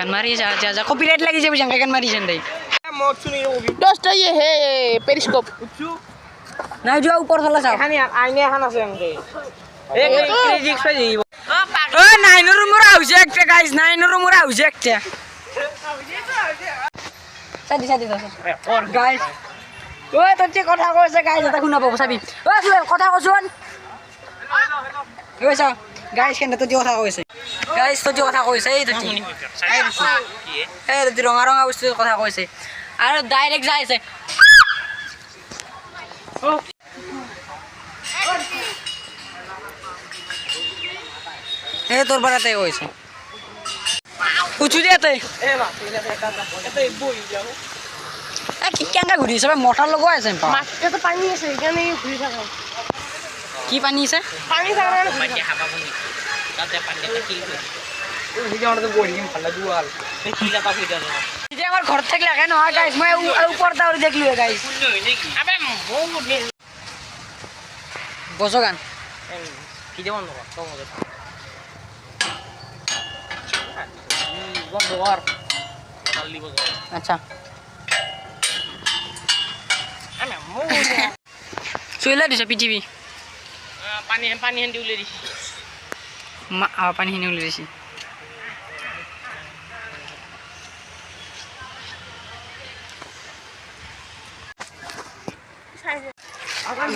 गान मारी जा जा जा कॉपीराइट लगी जाबे जंगा गान मारी जंदे मोर सुनी रे ओबी दोस्त ये है पेरिस्कोप ना जो ऊपर चला जाओ हानि आइने हाना से अंगे एक क्रेजी से जीव ओ नाइन रूम रा हाउस एकटा गाइस नाइन रूम रा हाउस एकटा सादी सादी दस और गाइस ओ तते কথা কইছে গাইস এটা শুনা পাবো চাবি ও কথা কইছন কইছা গাইস কেন তো কথা কইছে গাইস তো কথা কইছে এই তো কি এই তো রঙা রঙা বস্তু কথা কইছে আর ডাইরেক্ট যাইছে ও এ তোর বাড়াতে কইছে উঁচু দিতে এ বা এটা বই যাও কি কেঙ্গা ঘুরি সব মোটর লগো আছে মাঠে তো পানি আছে এখানে ঘুরে থাকা কি পানি আছে পানি থাকা না পানি হাবা বনি তাতে পানিটা কি করে ও হিজে আমরা তো বড়ি দিন ফালা দুয়াল এই কি লাগা কইতা না যে আমার ঘর থেকে লাগে না গাইস মই উপর দাও দেখলি গাইস আবে মো বসো গান কি দেবন না তো মজা বন্ধ কর তালি বজো আচ্ছা আমি মো সুইলা দিছে পিটিবি পানি হেন দিউলে দিছি মা পানি হিনে উলি দিছি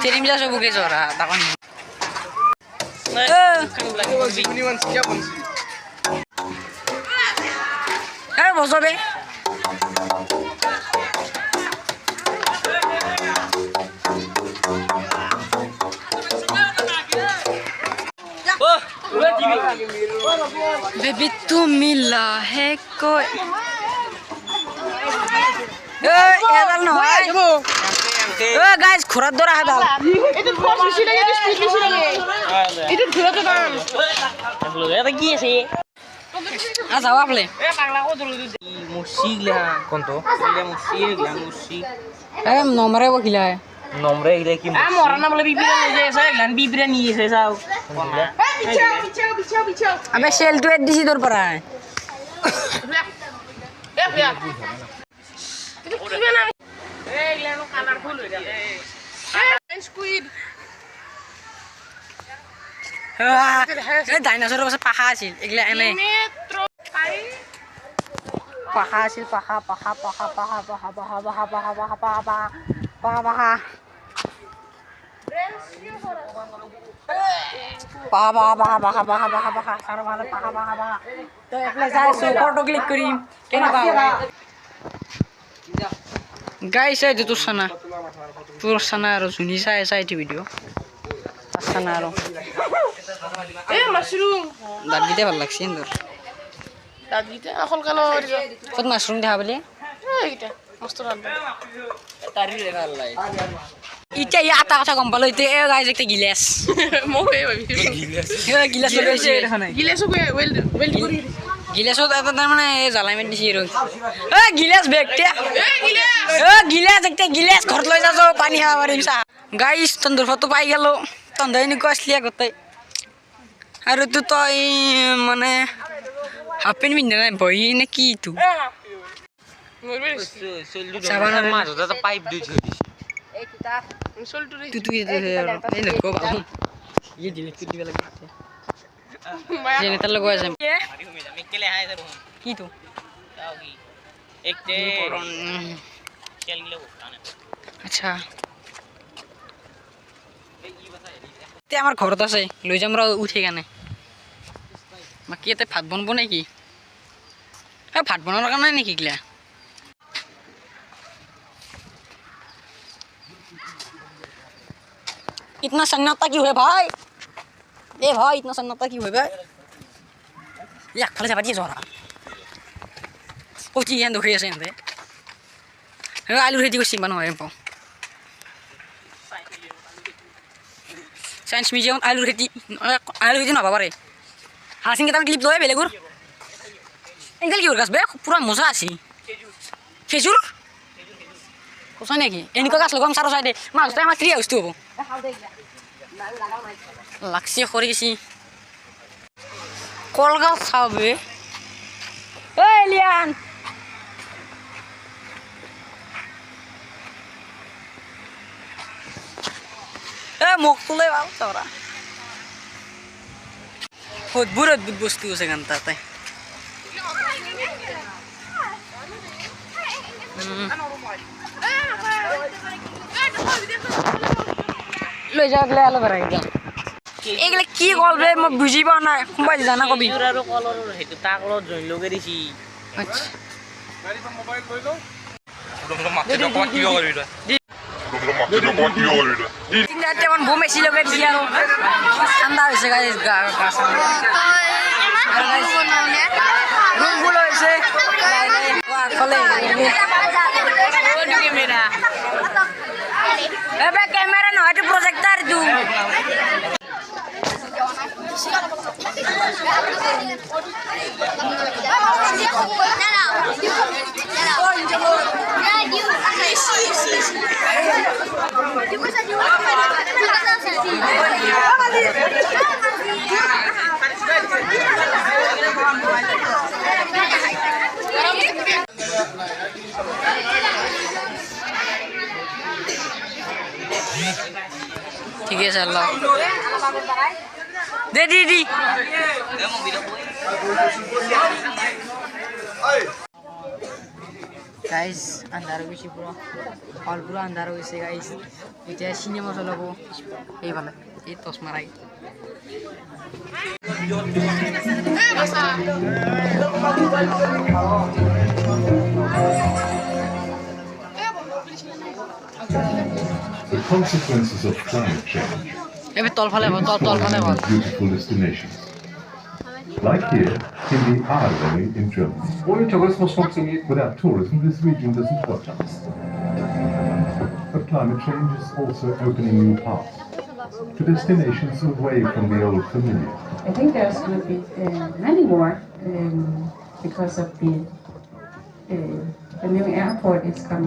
তেরি মিলা সব বুকে জরা তখন এ বসবে बेबी तू मिला है कोई এদাল নহয় ও গাইস খরাত ধরা হাদাল এটা ফোর্স বেশি লাগে এটা স্পিড বেশি লাগে এটা ঘুরাতে দাম এগুলো এটা কি আছে আ যাও আপলে এ পাগলা কো দলু দি মুসিগলা কোনটো ইলা মুসি এ নম্বরে বকিলা nombre ile কি আ মরা না বলে বিবিরা নিয়ে যাইছে এগুলান বিবিরা নিয়ে এসে যাও বিছাও আবে সেল টু এড দিছি তোর পরা এ ফিয়া এটা কি বানা এ এগুলানো কালারফুল হই যায় এ স্কুইড এ ডাইনোসরের পাশে পাখা আছিল এগুলা এনে মেট্রো পাই পাখা আছিল পাখা পাখা পাখা পাখা পাখা পাখা পাখা পাখা পাখা পাখা পাখা পাখা পাহা পাহা পাহা পাহা পাহা পাহা পাহা সারা ভালো পাহা পাহা পাহা তো একলা যাই ফটো ক্লিক করি কেন পাহা গাইস এই যে তোর সানা আর শুনি চাই ভিডিও সানা আর এ মাশরুম দাগিতে ভালো লাগছে ইন্দর দাদিতে এখন কেন কত মাশরুম দেখা বলে এইটা মস্ত রান্না তারি রে ভাল লাগে ইটা আটা কথা গম পালো ইতে এ গাইস একটা গিলাস মোহে ভাবি গিলাস লইছে গিলাসও ওয়েল্ড করি গিলাসত এটা তার মানে জ্বালাই মেট দিছি রই এ গিলাস বেগটা এ গিলাস একটা গিলাস ঘর লই যাও পানি খাওয়া পারিম সা গাইস তন্দর ফটো পাই গেল তন্দইনি কসলিয়া করতে আর তো মানে হাফ প্যান্ট পিন্ধে নাই বই না কি তু সাবানের মাছ ওটা পাইপ দুই দিছি এই কিতা সোলটুরি তুই এই নকো বাবু ये দিলে তুই দিবে লাগে জেনে তার লগো আছে মেকেলে হাই দেব কি তু তাও কি একতে খেল গিলে বসানে আচ্ছা তে আমার ঘরত আছে লই যাম রা উঠে গানে বাকি এতে ভাত বনবো নাকি এ ভাত বনার কারণে নাকি গিলা इतना सन्नाटा क्यों है भाई ए भाई इतना सन्नाटा क्यों है भाई या खले जा बाजी जोरा ओ जी यहां दुखे से अंदर आलू रेडी को सिम्बन होए पो साइंस म्यूजियम आलू रेडी ना बाबारे हासिंग के क्लिप दोए बेलेगुर एंगल की गाছ বে পুরা মজা আছে খেজুর কোসা নাকি এনিকো গাছ লগাম সারো সাইডে মাছটা আমার ক্রিয়া হইতো হবো লাগছে করে গেছি কল গাছ খাবে এই লিয়া মোক তোলে ভাল তোরা অদ্ভুত অদ্ভুত বস্তু আছে গান তাতে লৈ যাওঁলে আলো বেড়াই এইগুলা কি করবে মই বুঝি পাও না কোনবাই জানা কবি খেজুৰ আৰু কলৰ সেইটো তাক লগত জইন লগাই দিছি আচ্ছা তিনটা মান বোম এসি লগাই দিছি আৰু ঠাণ্ডা হৈছে গাইজ ৰুম ফুল হয়েছে ক্যামেৰা নয় এটা প্ৰজেক্টৰ দু ঠিক আছে আল্লাহ দে দি দি গাইজ আন্ধাৰ হৈ গৈছে পুৰা হল পুৰা আন্ধাৰ হৈ গৈছে গাইজ এতিয়া চিনেমা চলাব এইফালে এই টচ মাৰাই The consequences of climate change এবার তলফালে তলফালে are beautiful destinations. Like here, in the Aargau in Germany. Ohne Tourismus funktioniert. Without tourism, this region doesn't work. But climate change is also opening new paths to destinations away from the old familiar. I think there's going to be many more because of the new airport is coming.